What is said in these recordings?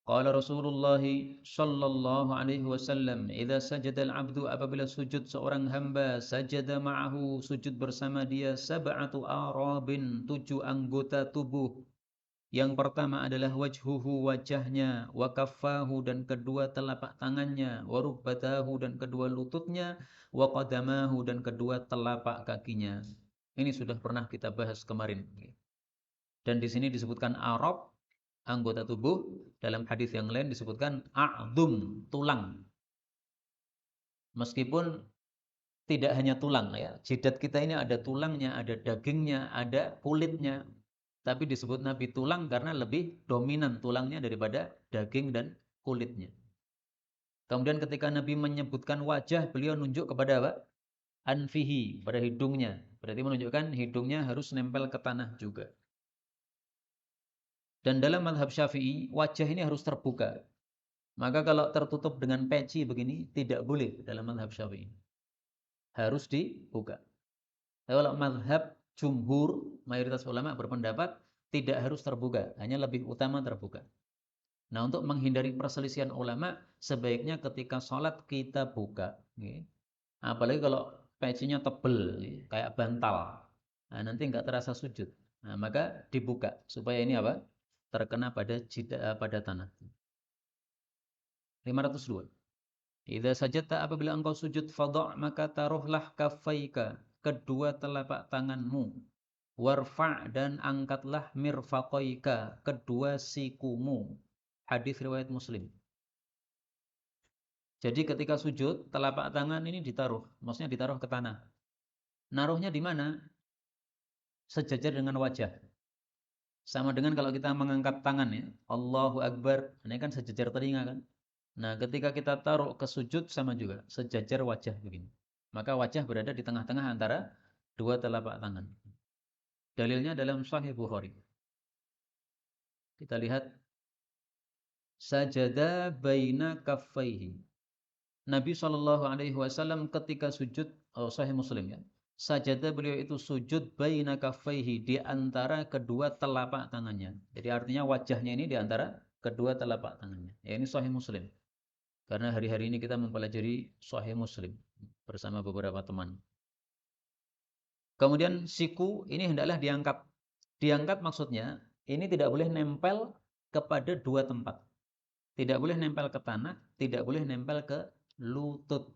Qala Rasulullah sallallahu alaihi wasallam, "Idza sajada al-'abdu apabila sujud seorang hamba, sajada ma'ahu sujud bersama dia sab'atu arabin, 7 anggota tubuh. Yang pertama adalah wajhuhu wajahnya, wa kaffahu dan kedua telapak tangannya, wa rubbatahu dan kedua lututnya, wa qadamahu dan kedua telapak kakinya." Ini sudah pernah kita bahas kemarin. Dan di sini disebutkan arab, anggota tubuh. Dalam hadis yang lain disebutkan a'dhum, tulang. Meskipun tidak hanya tulang ya. Jidat kita ini ada tulangnya, ada dagingnya, ada kulitnya. Tapi disebut Nabi tulang karena lebih dominan tulangnya daripada daging dan kulitnya. Kemudian ketika Nabi menyebutkan wajah, beliau nunjuk kepada apa? Anfihi, pada hidungnya. Berarti menunjukkan hidungnya harus nempel ke tanah juga. Dan dalam mazhab Syafi'i, wajah ini harus terbuka. Maka kalau tertutup dengan peci begini, tidak boleh dalam mazhab Syafi'i. Harus dibuka. Kalau mazhab jumhur, mayoritas ulama berpendapat tidak harus terbuka, hanya lebih utama terbuka. Nah, untuk menghindari perselisihan ulama, sebaiknya ketika sholat kita buka. Apalagi kalau pecinya tebel, kayak bantal. Nah, nanti nggak terasa sujud. Nah, maka dibuka supaya ini apa? Terkena pada tanah. 502. Idza sajadta apabila engkau sujud fadha' maka taruhlah kaffaika, kedua telapak tanganmu. Warfa' dan angkatlah mirfaqaika, kedua sikumu. Hadis riwayat Muslim. Jadi ketika sujud, telapak tangan ini ditaruh, maksudnya ditaruh ke tanah. Naruhnya di mana? Sejajar dengan wajah. Sama dengan kalau kita mengangkat tangan ya, Allahu Akbar, ini kan sejajar telinga kan? Nah, ketika kita taruh ke sujud sama juga, sejajar wajah begini. Maka wajah berada di tengah-tengah antara dua telapak tangan. Dalilnya dalam Sahih Bukhari. Kita lihat sajada baina kaffaihi. Nabi Shallallahu alaihi wasallam ketika sujud, Sahih Muslim ya. Sajada beliau itu sujud baina kaffaihi, di antara kedua telapak tangannya. Jadi artinya wajahnya ini di antara kedua telapak tangannya. Ya, ini Sahih Muslim. Karena hari-hari ini kita mempelajari Sahih Muslim bersama beberapa teman. Kemudian siku ini hendaklah diangkat. Diangkat maksudnya ini tidak boleh nempel kepada dua tempat. Tidak boleh nempel ke tanah, tidak boleh nempel ke lutut.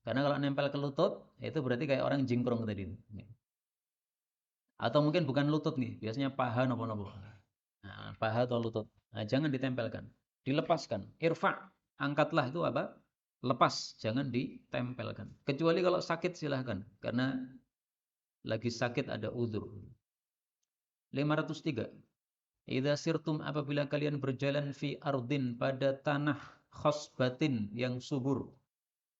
Karena kalau nempel ke lutut, itu berarti kayak orang jingkrong tadi. Atau mungkin bukan lutut nih, biasanya paha nopo-nopo. Nah, paha atau lutut. Nah, jangan ditempelkan. Dilepaskan. Irfa, angkatlah itu apa? Lepas, jangan ditempelkan. Kecuali kalau sakit silahkan. Karena lagi sakit ada uzur. 503. Idza sirtum apabila kalian berjalan fi ardin pada tanah khasbatin yang subur.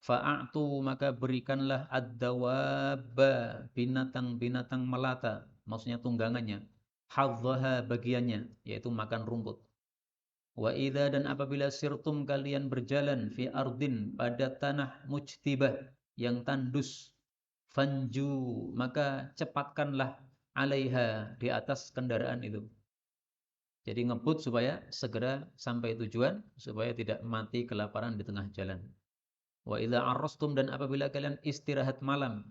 Fa'atu maka berikanlah ad-dawabba, binatang-binatang melata, maksudnya tunggangannya, hadzaha bagiannya, yaitu makan rumput. Wa idza dan apabila sirtum kalian berjalan fi ardin pada tanah mujtibah yang tandus, fanju maka cepatkanlah alaiha, di atas kendaraan itu. Jadi ngebut supaya segera sampai tujuan, supaya tidak mati kelaparan di tengah jalan. Wa idza arrastum dan apabila kalian istirahat malam,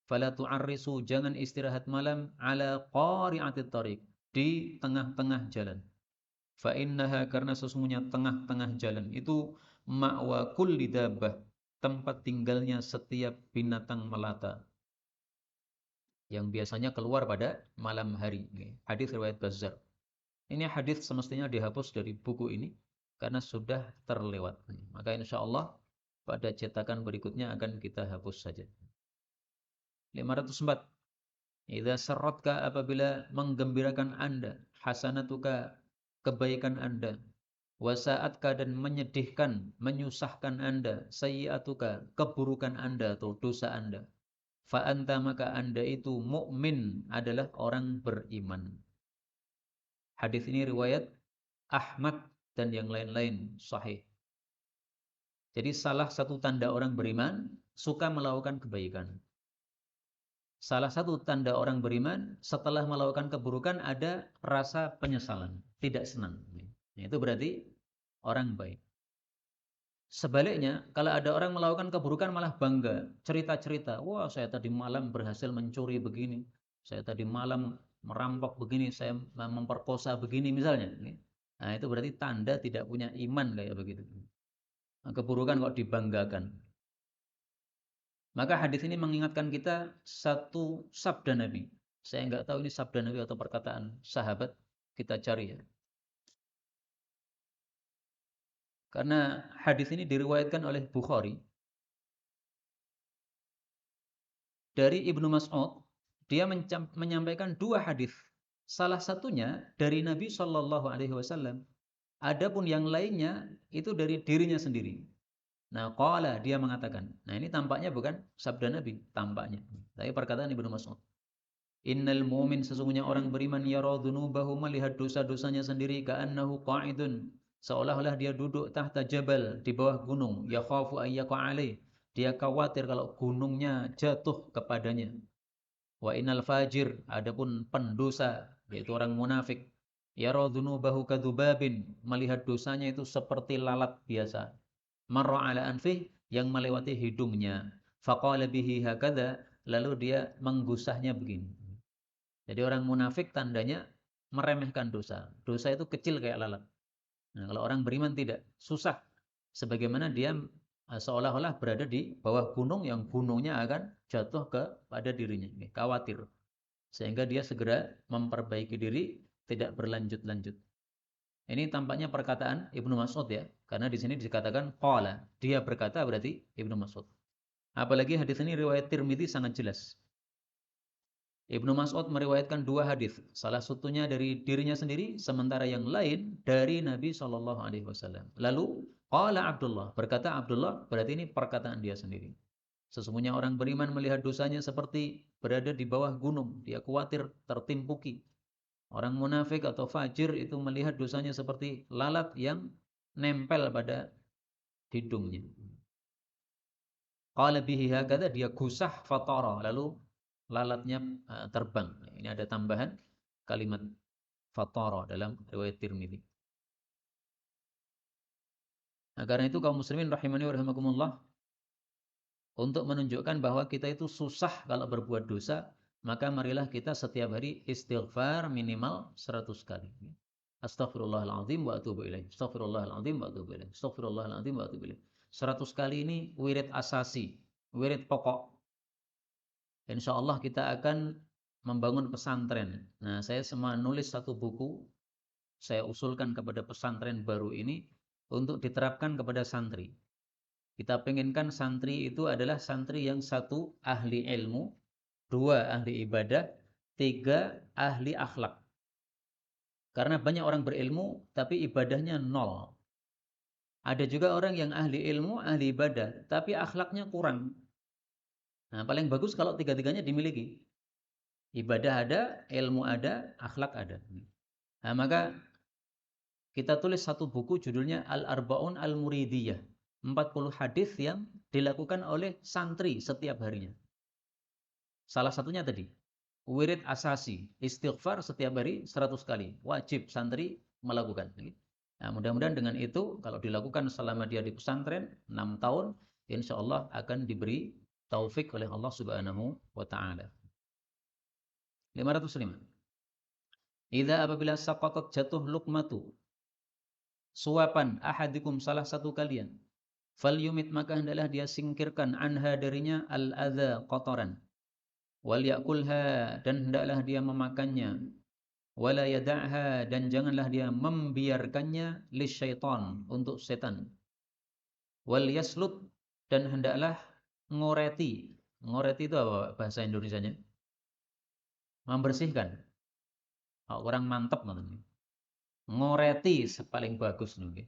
fala tu'arrisu, jangan istirahat malam ala qari'atit thariq, di tengah-tengah jalan. Fa innaha, karena sesungguhnya tengah-tengah jalan itu ma'wa kulli dabbah, tempat tinggalnya setiap binatang melata yang biasanya keluar pada malam hari. Hadis riwayat Bazzar. Ini hadis semestinya dihapus dari buku ini karena sudah terlewat. Maka insyaallah pada cetakan berikutnya akan kita hapus saja. 504. Idza sarratka apabila menggembirakan Anda, hasanatuka kebaikan Anda, wasa'atka dan menyedihkan, menyusahkan Anda, sayyi'atuka keburukan Anda atau dosa Anda. Fa anta maka Anda itu mukmin, adalah orang beriman. Hadis ini riwayat Ahmad dan yang lain-lain sahih. Jadi salah satu tanda orang beriman suka melakukan kebaikan. Salah satu tanda orang beriman setelah melakukan keburukan ada rasa penyesalan, tidak senang. Itu berarti orang baik. Sebaliknya, kalau ada orang melakukan keburukan malah bangga, cerita-cerita, wah saya tadi malam berhasil mencuri begini, saya tadi malam merampok begini, saya memperkosa begini misalnya. Nah itu berarti tanda tidak punya iman kayak begitu. Nah, keburukan kok dibanggakan. Maka hadis ini mengingatkan kita satu sabda Nabi. Saya nggak tahu ini sabda Nabi atau perkataan sahabat, kita cari ya. Karena hadis ini diriwayatkan oleh Bukhari dari Ibnu Mas'ud, dia menyampaikan dua hadis. Salah satunya dari Nabi Shallallahu Alaihi Wasallam. Adapun yang lainnya itu dari dirinya sendiri. Nah, qala dia mengatakan. Nah, ini tampaknya bukan sabda Nabi, tampaknya. Tapi perkataan Ibnu Mas'ud. Innal mu'min sesungguhnya orang beriman yara dzunubahu melihat dosa-dosanya sendiri ka'annahu qa'idun seolah-olah dia duduk tahta jabal di bawah gunung yakhafu ayyaqa alaih dia khawatir kalau gunungnya jatuh kepadanya wa innal fajir adapun pendosa yaitu orang munafik yara dzunubahu kadzubabin melihat dosanya itu seperti lalat biasa marra ala anfih yang melewati hidungnya faqala bihi hakadha lalu dia menggusahnya begini. Jadi orang munafik tandanya meremehkan dosa. Dosa itu kecil kayak lalat. Nah, kalau orang beriman tidak, susah. Sebagaimana dia seolah-olah berada di bawah gunung yang gunungnya akan jatuh kepada dirinya. Khawatir. Sehingga dia segera memperbaiki diri, tidak berlanjut-lanjut. Ini tampaknya perkataan Ibnu Mas'ud ya. Karena di sini dikatakan qala. Dia berkata berarti Ibnu Mas'ud. Apalagi hadis ini riwayat Tirmidzi sangat jelas. Ibnu Mas'ud meriwayatkan dua hadis, salah satunya dari dirinya sendiri, sementara yang lain dari Nabi Shallallahu Alaihi Wasallam. Lalu, qala Abdullah, berkata Abdullah, berarti ini perkataan dia sendiri. Sesungguhnya orang beriman melihat dosanya seperti berada di bawah gunung, dia khawatir tertimpuki. Orang munafik atau fajir itu melihat dosanya seperti lalat yang nempel pada hidungnya. Qala bihi hakadha, dia gusah fatara, lalu lalatnya terbang. Ini ada tambahan kalimat fatara dalam riwayat Tirmidzi. Nah, karena itu kaum muslimin rahimani wa rahimakumullah, untuk menunjukkan bahwa kita itu susah kalau berbuat dosa, maka marilah kita setiap hari istighfar minimal 100 kali. Astaghfirullahaladzim wa atubu ilaih. Astaghfirullahaladzim wa atubu ilaih. Astaghfirullahaladzim wa atubu ilaih. 100 kali ini wirid asasi, wirid pokok. Insya Allah kita akan membangun pesantren. Nah, saya semua nulis satu buku, saya usulkan kepada pesantren baru ini untuk diterapkan kepada santri. Kita pengenkan santri itu adalah santri yang satu ahli ilmu, dua ahli ibadah, tiga ahli akhlak. Karena banyak orang berilmu tapi ibadahnya nol. Ada juga orang yang ahli ilmu, ahli ibadah, tapi akhlaknya kurang. Nah, paling bagus kalau tiga-tiganya dimiliki. Ibadah ada, ilmu ada, akhlak ada. Nah, maka kita tulis satu buku judulnya Al-Arba'un Al-Muridiyah. 40 hadis yang dilakukan oleh santri setiap harinya. Salah satunya tadi, wirid asasi, istighfar setiap hari 100 kali. Wajib santri melakukan. Nah, mudah-mudahan dengan itu, kalau dilakukan selama dia di pesantren, 6 tahun, insya Allah akan diberi taufik oleh Allah Subhanahu wa Ta'ala. 505. Idza apabila saqatat jatuh luqmatu suapan ahadikum salah satu kalian falyumit maka hendaklah dia singkirkan anha darinya al-adza kotoran wal yakulha dan hendaklah dia memakannya wala yada'ha dan janganlah dia membiarkannya lisyaitan untuk setan wal yaslut dan hendaklah ngoreti itu apa bahasa Indonesianya membersihkan. Orang mantap namanya. Ngoreti paling bagus nih.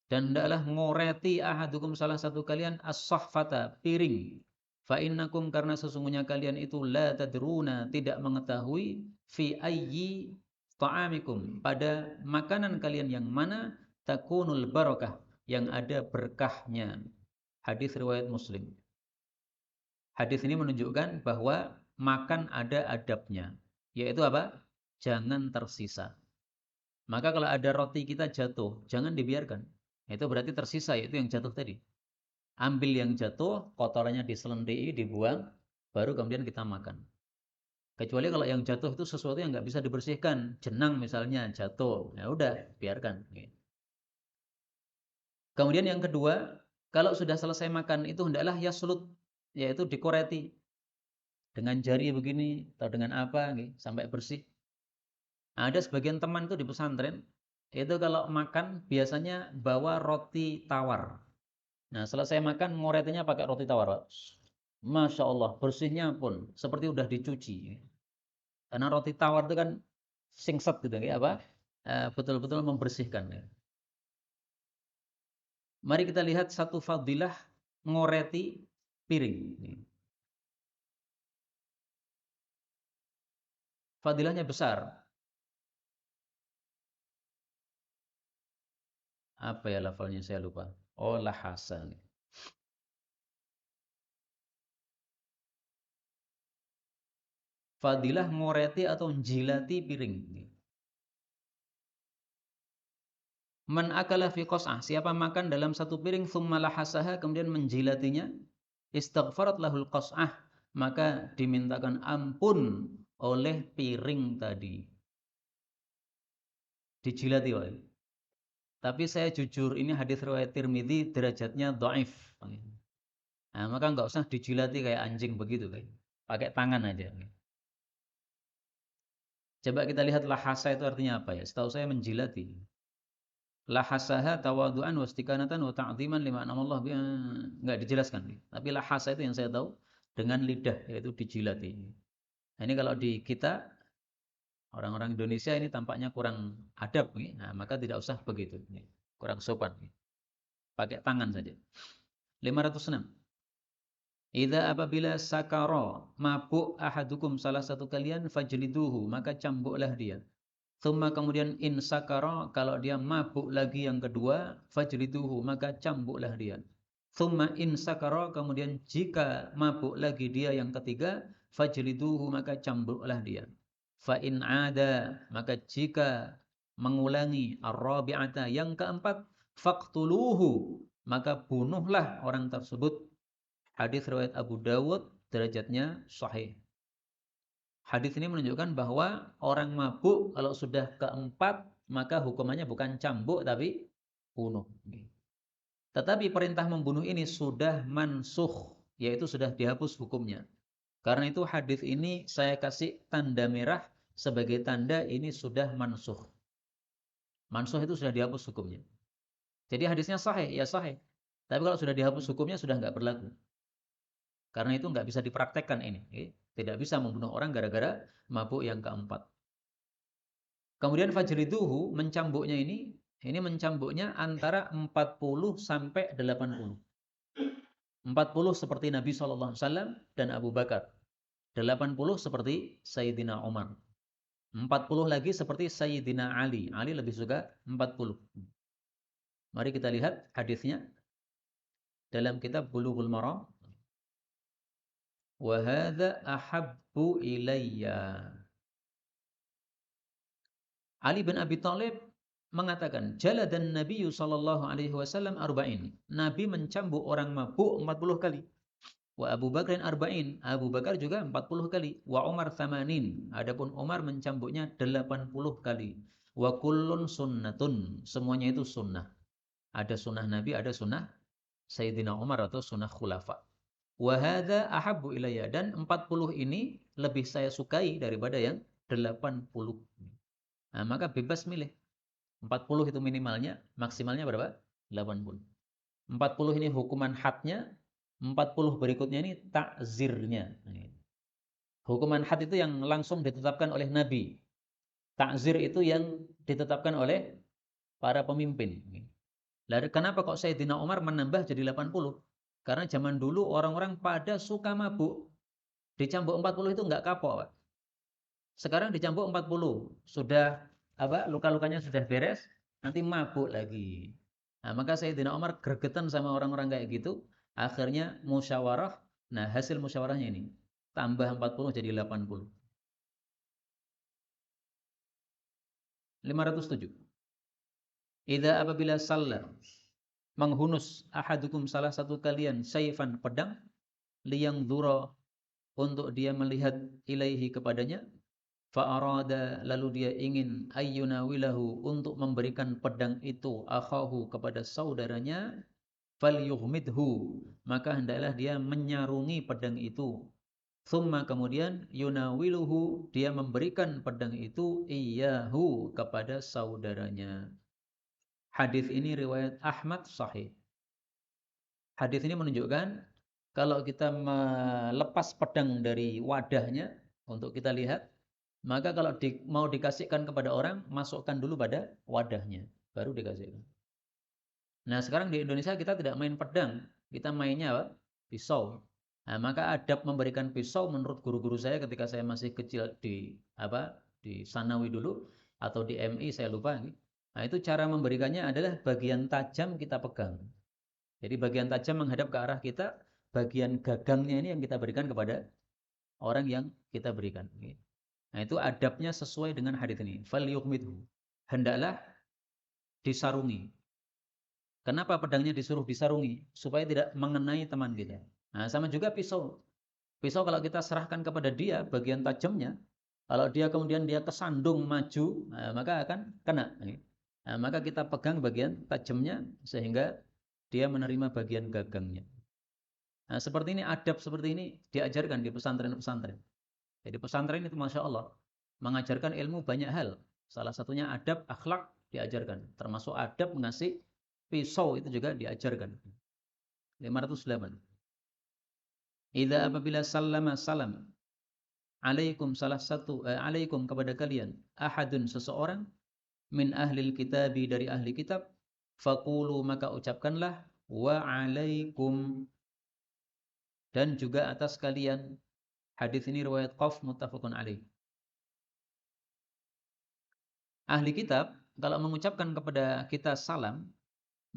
Dan hendaklah ngoreti ahadukum salah satu kalian as-sahfata piring. Fa innakum karena sesungguhnya kalian itu la tadruna tidak mengetahui fi ayyi ta'amikum pada makanan kalian yang mana takunul barakah yang ada berkahnya. Hadis riwayat Muslim. Hadis ini menunjukkan bahwa makan ada adabnya, yaitu apa? Jangan tersisa. Maka kalau ada roti kita jatuh, jangan dibiarkan. Itu berarti tersisa, yaitu yang jatuh tadi. Ambil yang jatuh, kotorannya diselendii, dibuang, baru kemudian kita makan. Kecuali kalau yang jatuh itu sesuatu yang nggak bisa dibersihkan, jenang misalnya jatuh, ya udah biarkan. Kemudian yang kedua, kalau sudah selesai makan itu hendaklah yaslut, yaitu dikoreti dengan jari begini atau dengan apa, sampai bersih. Ada sebagian teman itu di pesantren, itu kalau makan biasanya bawa roti tawar. Nah, selesai makan ngoretinya pakai roti tawar, Pak. Masya Allah, bersihnya pun seperti udah dicuci. Karena roti tawar itu kan singset gitu, ya apa? Betul-betul membersihkan. Ya. Mari kita lihat satu fadilah ngoreti piring. Fadilahnya besar. Apa ya lafalnya saya lupa. Oh, lahasa. Fadilah ngoreti atau njilati piring. Man akala fi qas'ah, siapa makan dalam satu piring thumma lahasaha, kemudian menjilatinya, istaghfarat lahul qas'ah, maka dimintakan ampun oleh piring tadi. Dijilati, Pak. Tapi saya jujur, ini hadis riwayat Tirmidzi, derajatnya dhaif. Nah, maka nggak usah dijilati kayak anjing begitu, kan. Pakai tangan aja. Coba kita lihat lahasa itu artinya apa ya? Setahu saya menjilati. Lahasaha tawadu'an wastikanatan wa ta'ziman lima anallah, enggak dijelaskan. Tapi lahasa itu yang saya tahu dengan lidah, yaitu dijilati. Nah, ini kalau di kita orang-orang Indonesia ini tampaknya kurang adab, nah, maka tidak usah begitu, kurang sopan. Pakai tangan saja. 506. Idza apabila sakara, mabuk ahadukum, salah satu kalian, fajliduhu, maka cambuklah dia. Thumma kemudian in sakara, kalau dia mabuk lagi yang kedua, fajliduhu, maka cambuklah dia. Thumma in sakara, kemudian jika mabuk lagi dia yang ketiga, fajliduhu, maka cambuklah dia. Fa in ada, maka jika mengulangi ar-rabi'ata, yang keempat, faqtuluhu, maka bunuhlah orang tersebut. Hadis riwayat Abu Dawud, derajatnya sahih. Hadis ini menunjukkan bahwa orang mabuk kalau sudah keempat, maka hukumannya bukan cambuk tapi bunuh. Tetapi perintah membunuh ini sudah mansukh, yaitu sudah dihapus hukumnya. Karena itu hadis ini saya kasih tanda merah sebagai tanda ini sudah mansukh. Mansukh itu sudah dihapus hukumnya. Jadi hadisnya sahih, ya sahih. Tapi kalau sudah dihapus hukumnya sudah nggak berlaku. Karena itu nggak bisa dipraktekkan ini. Tidak bisa membunuh orang gara-gara mabuk yang keempat. Kemudian fajriduhu, mencambuknya ini mencambuknya antara 40 sampai 80. 40 seperti Nabi SAW dan Abu Bakar. 80 seperti Sayyidina Umar. 40 lagi seperti Sayyidina Ali. Ali lebih suka 40. Mari kita lihat hadisnya dalam kitab Bulughul Maram. Wa hadza ahabbu ilayya. Ali bin Abi Thalib mengatakan, jaladan Nabi sallallahu alaihi wasallam arba'in. Nabi mencambuk orang mabuk 40 kali. Wa Abu Bakrin arba'in. Abu Bakar juga 40 kali. Wa Umar thamanin. Adapun Umar mencambuknya 80 kali. Wa kullun sunnatun. Semuanya itu sunnah. Ada sunnah Nabi, ada sunnah Sayyidina Umar atau sunnah khulafa. Wa hadza ahabbu ilayya, dan 40 ini lebih saya sukai daripada yang 80. Nah, maka bebas milih. 40 itu minimalnya, maksimalnya berapa? 80. 40 ini hukuman hadnya, 40 berikutnya ini takzirnya. Hukuman had itu yang langsung ditetapkan oleh Nabi. Takzir itu yang ditetapkan oleh para pemimpin. Lalu kenapa kok Sayyidina Umar menambah jadi 80? Karena zaman dulu orang-orang pada suka mabuk. Dicambuk 40 itu enggak kapok, Pak. Sekarang dicambuk 40. Sudah luka-lukanya sudah beres, nanti mabuk lagi. Nah, maka Sayyidina Umar gregetan sama orang-orang kayak gitu, akhirnya musyawarah. Nah, hasil musyawarahnya ini, tambah 40 jadi 80. 507. Idza apabila salla menghunus ahadukum salah satu kalian saifan pedang liyang dzura untuk dia melihat ilaihi kepadanya fa'arada lalu dia ingin ayyunawilahu untuk memberikan pedang itu akhahu kepada saudaranya falyughmidhu maka hendaklah dia menyarungi pedang itu thumma kemudian yunawiluhu dia memberikan pedang itu iyahu kepada saudaranya. Hadis ini riwayat Ahmad sahih. Hadis ini menunjukkan kalau kita melepas pedang dari wadahnya untuk kita lihat, maka kalau mau dikasihkan kepada orang, masukkan dulu pada wadahnya, baru dikasihkan. Nah, sekarang di Indonesia kita tidak main pedang, kita mainnya apa? Pisau. Nah, maka adab memberikan pisau menurut guru-guru saya ketika saya masih kecil di Sanawi dulu atau di MI saya lupa. Nah, itu cara memberikannya adalah bagian tajam kita pegang. Jadi bagian tajam menghadap ke arah kita, bagian gagangnya ini yang kita berikan kepada orang yang kita berikan. Nah, itu adabnya sesuai dengan hadis ini. Falyughmidhu. Hendaklah disarungi. Kenapa pedangnya disuruh disarungi? Supaya tidak mengenai teman kita. Nah, sama juga pisau. Pisau kalau kita serahkan kepada dia bagian tajamnya, kalau dia kemudian dia kesandung maju, nah, maka akan kena. Nah, maka kita pegang bagian tajamnya sehingga dia menerima bagian gagangnya. Nah, seperti ini adab seperti ini diajarkan di pesantren-pesantren. Jadi pesantren itu Masya Allah mengajarkan ilmu banyak hal. Salah satunya adab akhlak diajarkan. Termasuk adab mengasih pisau itu juga diajarkan. 508. Idza apabila sallama salam alaikum alaikum kepada kalian ahadun seseorang min ahlil kitabi dari ahli kitab faqulu maka ucapkanlah wa alaikum dan juga atas kalian. Hadis ini riwayat Qaf muttafaqun alaih. Ahli kitab kalau mengucapkan kepada kita salam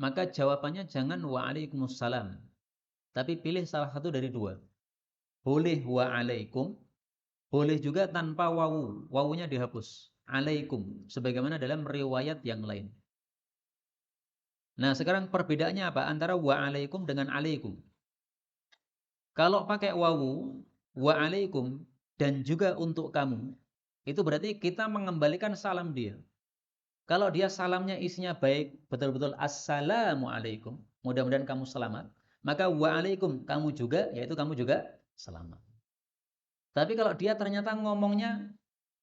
maka jawabannya jangan wa'alaikumussalam. Tapi pilih salah satu dari dua. Boleh wa'alaikum, boleh juga tanpa wawu. Wawunya dihapus. Alaikum. Sebagaimana dalam riwayat yang lain. Nah sekarang perbedaannya apa? Antara wa'alaikum dengan alaikum. Kalau pakai wawu, wa'alaikum dan juga untuk kamu. Itu berarti kita mengembalikan salam dia. Kalau dia salamnya isinya baik, betul-betul assalamualaikum, mudah-mudahan kamu selamat, maka waalaikum, kamu juga, yaitu kamu juga selamat. Tapi kalau dia ternyata ngomongnya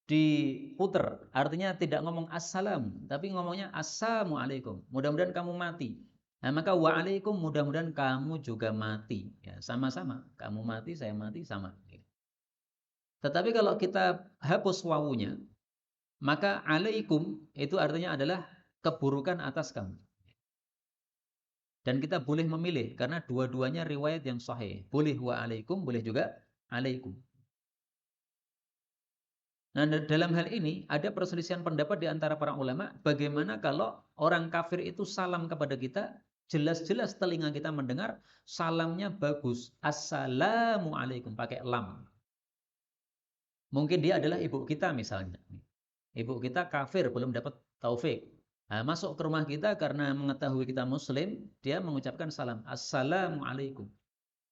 diputer, artinya tidak ngomong assalam, tapi ngomongnya assalamualaikum, mudah-mudahan kamu mati. Nah, maka waalaikum, mudah-mudahan kamu juga mati. Ya, sama-sama, kamu mati, saya mati, sama. Tetapi kalau kita hapus wawunya, maka alaikum itu artinya adalah keburukan atas kamu. Dan kita boleh memilih karena dua-duanya riwayat yang sahih. Boleh wa alaikum, boleh juga alaikum. Nah, dalam hal ini ada perselisihan pendapat di antara para ulama bagaimana kalau orang kafir itu salam kepada kita, jelas-jelas telinga kita mendengar salamnya bagus. Assalamualaikum pakai lam. Mungkin dia adalah ibu kita misalnya. Ibu kita kafir, belum dapat taufik. Nah, masuk ke rumah kita karena mengetahui kita muslim, dia mengucapkan salam. Assalamualaikum.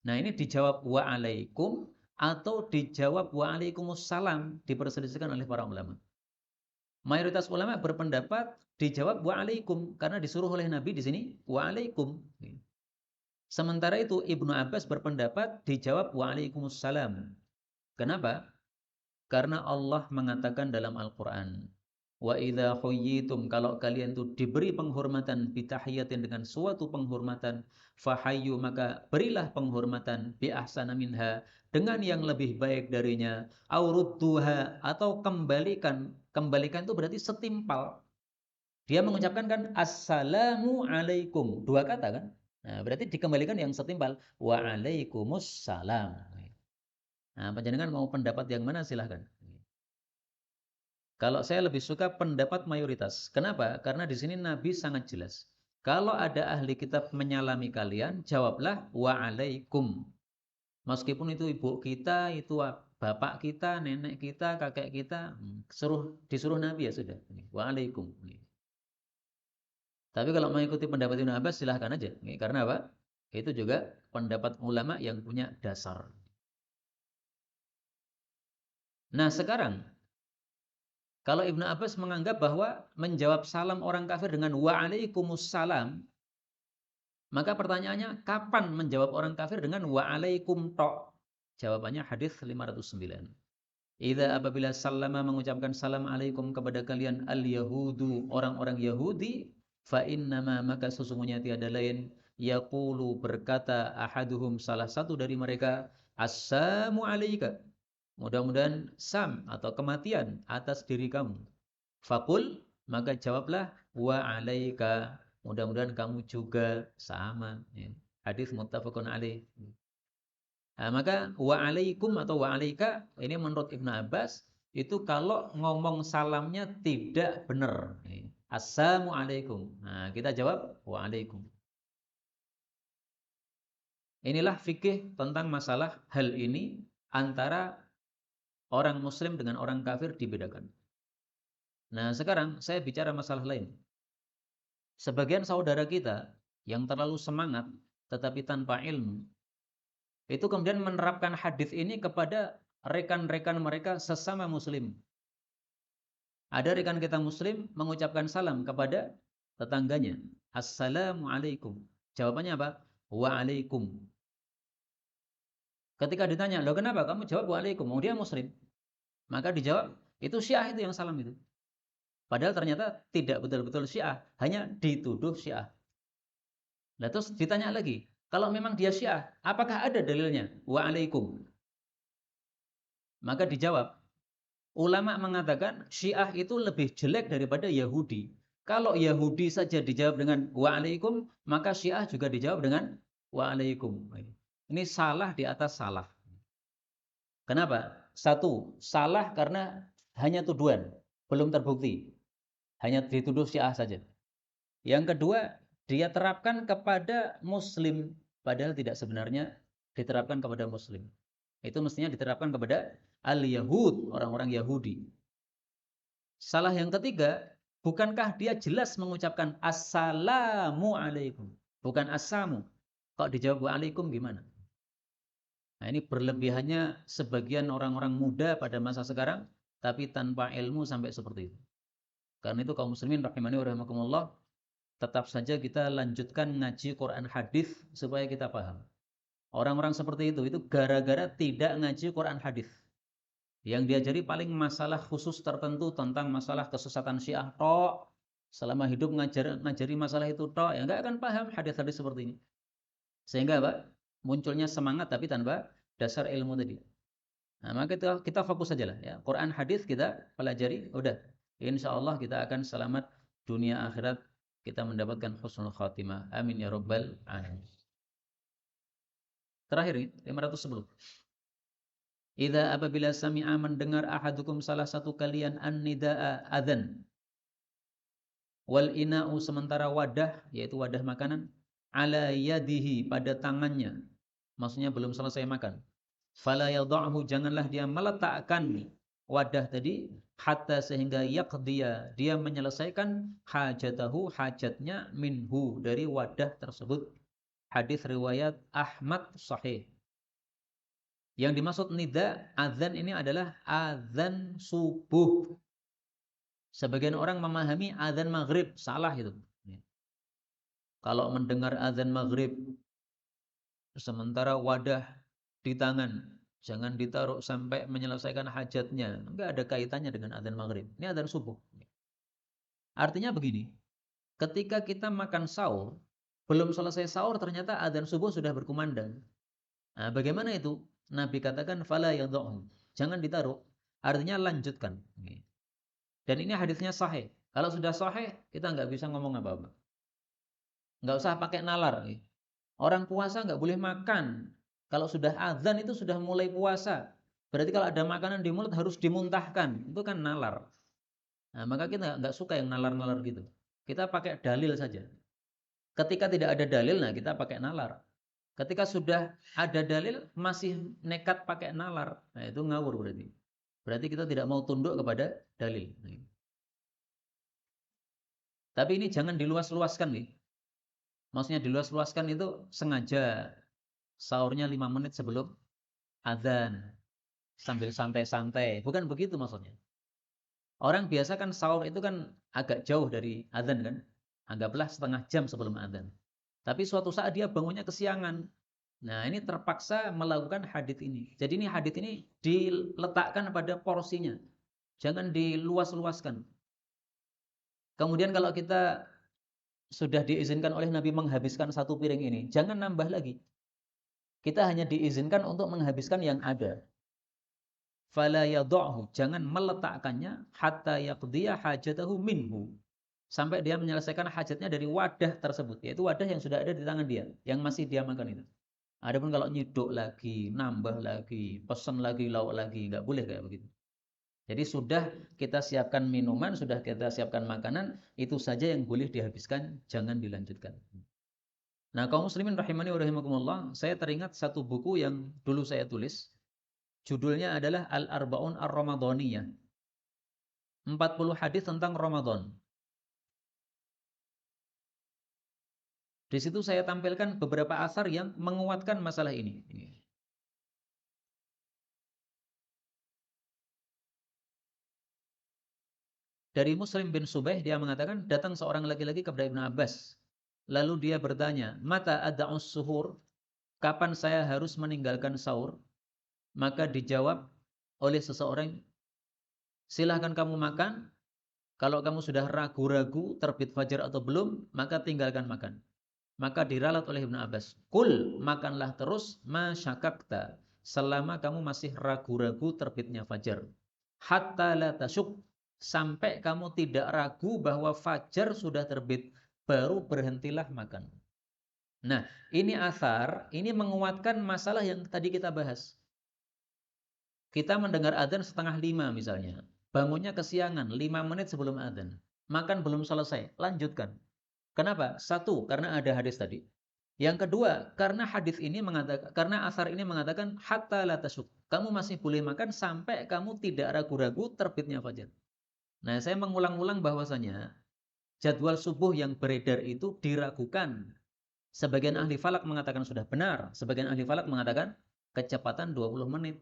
Nah, ini dijawab waalaikum atau dijawab waalaikumsalam, diperselisihkan oleh para ulama. Mayoritas ulama berpendapat dijawab waalaikum karena disuruh oleh Nabi di sini waalaikum. Sementara itu Ibnu Abbas berpendapat dijawab waalaikumsalam. Kenapa? Karena Allah mengatakan dalam Al-Quran, wa idza khuyyitum, kalau kalian itu diberi penghormatan bitahiyatin dengan suatu penghormatan, fahayyu, maka berilah penghormatan bi ahsana minha, dengan yang lebih baik darinya, aurudduha, atau kembalikan. Kembalikan itu berarti setimpal. Dia mengucapkan kan assalamu alaikum, dua kata kan? Nah, berarti dikembalikan yang setimpal, wa alaikumussalam. Nah, panjenengan mau pendapat yang mana silahkan. Kalau saya lebih suka pendapat mayoritas. Kenapa? Karena di sini Nabi sangat jelas. Kalau ada ahli kitab menyalami kalian, jawablah wa'alaikum. Meskipun itu ibu kita, itu bapak kita, nenek kita, kakek kita, disuruh Nabi ya sudah. Waalaikum. Tapi kalau mengikuti pendapat Ibnu Abbas silahkan aja. Karena apa? Itu juga pendapat ulama yang punya dasar. Nah sekarang, kalau Ibnu Abbas menganggap bahwa menjawab salam orang kafir dengan waalaikumsalam, maka pertanyaannya kapan menjawab orang kafir dengan waalaikum tok? Jawabannya hadis 509. Idza apabila sallama mengucapkan salam alaikum kepada kalian al-yahudu, orang-orang Yahudi, fa innama maka sesungguhnya tiada lain yaqulu berkata ahaduhum salah satu dari mereka assalamu alayka. Mudah-mudahan sam atau kematian atas diri kamu. Faqul maka jawablah wa alayka. Mudah-mudahan kamu juga sama. Hadis muttafaqun alaih. Nah, maka wa'alaikum atau wa'alaika ini menurut Ibnu Abbas itu kalau ngomong salamnya tidak benar. Assalamualaikum. Nah, kita jawab wa'alaikum. Inilah fikih tentang masalah hal ini antara orang muslim dengan orang kafir dibedakan. Nah, sekarang saya bicara masalah lain. Sebagian saudara kita yang terlalu semangat tetapi tanpa ilmu itu kemudian menerapkan hadis ini kepada rekan-rekan mereka sesama muslim. Ada rekan kita muslim mengucapkan salam kepada tetangganya. Assalamualaikum. Jawabannya apa? Waalaikum. Ketika ditanya, loh kenapa kamu jawab waalaikum? Oh, dia muslim. Maka dijawab, itu Syiah itu yang salam itu. Padahal ternyata tidak betul-betul Syiah, hanya dituduh Syiah. Nah, terus ditanya lagi, kalau memang dia Syiah, apakah ada dalilnya? Waalaikum. Maka dijawab, ulama mengatakan Syiah itu lebih jelek daripada Yahudi. Kalau Yahudi saja dijawab dengan waalaikum, maka Syiah juga dijawab dengan waalaikum. Ini salah di atas salah. Kenapa? Satu, salah karena hanya tuduhan, belum terbukti. Hanya dituduh Syiah saja. Yang kedua, dia terapkan kepada muslim padahal tidak sebenarnya diterapkan kepada muslim. Itu mestinya diterapkan kepada al-yahud, orang-orang Yahudi. Salah yang ketiga, bukankah dia jelas mengucapkan assalamu alaikum, bukan assamu. Kok dijawab waalaikum gimana? Nah, ini berlebihannya sebagian orang-orang muda pada masa sekarang tapi tanpa ilmu sampai seperti itu. Karena itu kaum muslimin rahimani wa rahimakumullah, tetap saja kita lanjutkan ngaji Quran hadis supaya kita paham. Orang-orang seperti itu gara-gara tidak ngaji Quran hadis. Yang diajari paling masalah khusus tertentu tentang masalah kesesatan Syiah tok. Selama hidup ngajari masalah itu tok, ya enggak akan paham hadis-hadis seperti ini. Sehingga apa? Munculnya semangat tapi tanpa dasar ilmu tadi. Nah, maka kita fokus saja lah ya. Quran hadis kita pelajari, udah. Insyaallah kita akan selamat dunia akhirat. Kita mendapatkan husnul khatimah. Amin ya rabbal alamin. Terakhir ini 510. Idza apabila sami'a mendengar ahadukum salah satu kalian an-nidaa adzan wal ina'u sementara wadah yaitu wadah makanan ala yadihi pada tangannya. Maksudnya belum selesai makan. Fala yadha'hu janganlah dia meletakkan wadah tadi hatta sehingga yaqdiya dia menyelesaikan hajatahu hajatnya minhu dari wadah tersebut. Hadis riwayat Ahmad sahih. Yang dimaksud nida azan ini adalah azan subuh. Sebagian orang memahami azan maghrib, salah itu. Kalau mendengar azan maghrib sementara wadah di tangan, jangan ditaruh sampai menyelesaikan hajatnya. Enggak ada kaitannya dengan adzan maghrib. Ini adzan subuh. Artinya begini, ketika kita makan sahur, belum selesai sahur ternyata adzan subuh sudah berkumandang. Nah, bagaimana itu? Nabi katakan fala yadh'u. Jangan ditaruh. Artinya lanjutkan. Dan ini hadisnya sahih. Kalau sudah sahih, kita nggak bisa ngomong apa-apa. Nggak usah pakai nalar. Orang puasa nggak boleh makan. Kalau sudah azan itu sudah mulai puasa. Berarti kalau ada makanan di mulut harus dimuntahkan. Itu kan nalar. Nah, maka kita nggak suka yang nalar-nalar gitu. Kita pakai dalil saja. Ketika tidak ada dalil, nah kita pakai nalar. Ketika sudah ada dalil masih nekat pakai nalar, nah itu ngawur berarti. Berarti kita tidak mau tunduk kepada dalil. Tapi ini jangan diluas-luaskan nih. Maksudnya diluas-luaskan itu sengaja sahurnya 5 menit sebelum adzan sambil santai-santai. Bukan begitu maksudnya. Orang biasa kan sahur itu kan agak jauh dari adzan kan. Anggaplah setengah jam sebelum adzan. Tapi suatu saat dia bangunnya kesiangan. Nah, ini terpaksa melakukan hadits ini. Jadi ini hadits ini diletakkan pada porsinya. Jangan diluas-luaskan. Kemudian kalau kita sudah diizinkan oleh Nabi menghabiskan satu piring ini, jangan nambah lagi. Kita hanya diizinkan untuk menghabiskan yang ada. Fala yadh'hu, jangan meletakkannya hatta yaqdiya hajatahu minhu. Sampai dia menyelesaikan hajatnya dari wadah tersebut, yaitu wadah yang sudah ada di tangan dia, yang masih dia makan itu. Adapun kalau nyiduk lagi, nambah lagi, pesen lagi, lauk lagi, nggak boleh kayak begitu. Jadi sudah kita siapkan minuman, sudah kita siapkan makanan, itu saja yang boleh dihabiskan, jangan dilanjutkan. Nah, kaum muslimin rahimani wa rahimakumullah, saya teringat satu buku yang dulu saya tulis. Judulnya adalah Al-Arba'un Ar-Ramadhaniyah. 40 hadis tentang Ramadan. Di situ saya tampilkan beberapa asar yang menguatkan masalah ini. Dari Muslim bin Subaih dia mengatakan datang seorang laki-laki kepada Ibnu Abbas. Lalu dia bertanya, "Mata ada'us suhur?" Kapan saya harus meninggalkan sahur? Maka dijawab oleh seseorang, "Silahkan kamu makan. Kalau kamu sudah ragu-ragu terbit fajar atau belum, maka tinggalkan makan." Maka diralat oleh Ibnu Abbas, "Kul, makanlah terus masyakakta, selama kamu masih ragu-ragu terbitnya fajar. Hatta la tasyuk, sampai kamu tidak ragu bahwa fajar sudah terbit, baru berhentilah makan." Nah, ini asar, ini menguatkan masalah yang tadi kita bahas. Kita mendengar adzan setengah 5 misalnya. Bangunnya kesiangan, 5 menit sebelum adzan. Makan belum selesai, lanjutkan. Kenapa? Satu, karena ada hadis tadi. Yang kedua, karena hadis ini mengatakan, karena asar ini mengatakan hatta la tasyuk. Kamu masih boleh makan sampai kamu tidak ragu-ragu terbitnya fajar. Nah, saya mengulang-ulang bahwasanya jadwal subuh yang beredar itu diragukan. Sebagian ahli falak mengatakan sudah benar, sebagian ahli falak mengatakan kecepatan 20 menit.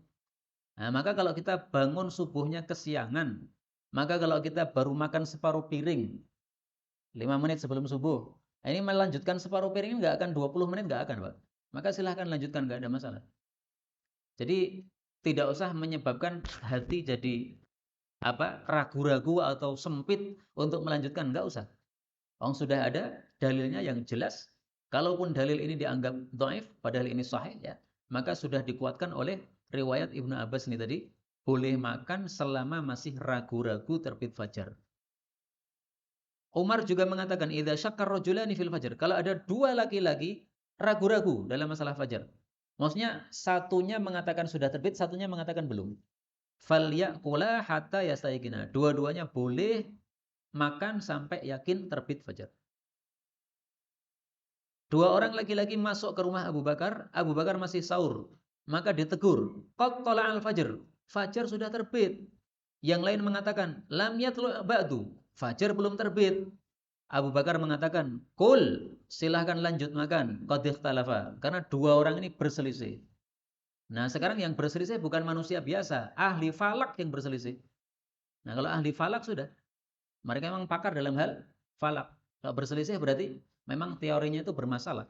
Nah, maka kalau kita bangun subuhnya kesiangan, maka kalau kita baru makan separuh piring 5 menit sebelum subuh, ini melanjutkan separuh piring nggak akan 20 menit, nggak akan, Pak. Maka silahkan lanjutkan, nggak ada masalah. Jadi tidak usah menyebabkan hati jadi ragu-ragu atau sempit untuk melanjutkan, nggak usah. Sudah ada dalilnya yang jelas. Kalaupun dalil ini dianggap dhaif, padahal ini sahih ya, maka sudah dikuatkan oleh riwayat Ibnu Abbas ini tadi, boleh makan selama masih ragu-ragu terbit fajar. Umar juga mengatakan, "Idza syakkar rajulani fil fajar." Kalau ada dua laki-laki ragu-ragu dalam masalah fajar. Maksudnya satunya mengatakan sudah terbit, satunya mengatakan belum. Falyaqula hatta yastayqina. Dua-duanya boleh makan sampai yakin terbit fajar. Dua orang laki-laki masuk ke rumah Abu Bakar masih sahur. Maka ditegur, "Qad tala'al fajr." Fajar sudah terbit. Yang lain mengatakan, "Lam yatlu' ba'du." Fajar belum terbit. Abu Bakar mengatakan, "Kul, silahkan lanjut makan." Qad ikhtalafa. Karena dua orang ini berselisih. Nah, sekarang yang berselisih bukan manusia biasa, ahli falak yang berselisih. Nah, kalau ahli falak sudah, mereka memang pakar dalam hal falak. Kalau berselisih berarti memang teorinya itu bermasalah.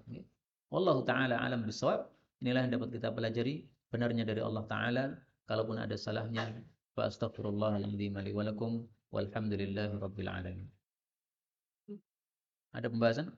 Wallahu taala alam bisawab. Inilah yang dapat kita pelajari, benarnya dari Allah taala. Kalaupun ada salahnya, fa astaghfirullahaladzim li wa lakum walhamdulillahirabbil alamin. Ada pembahasan?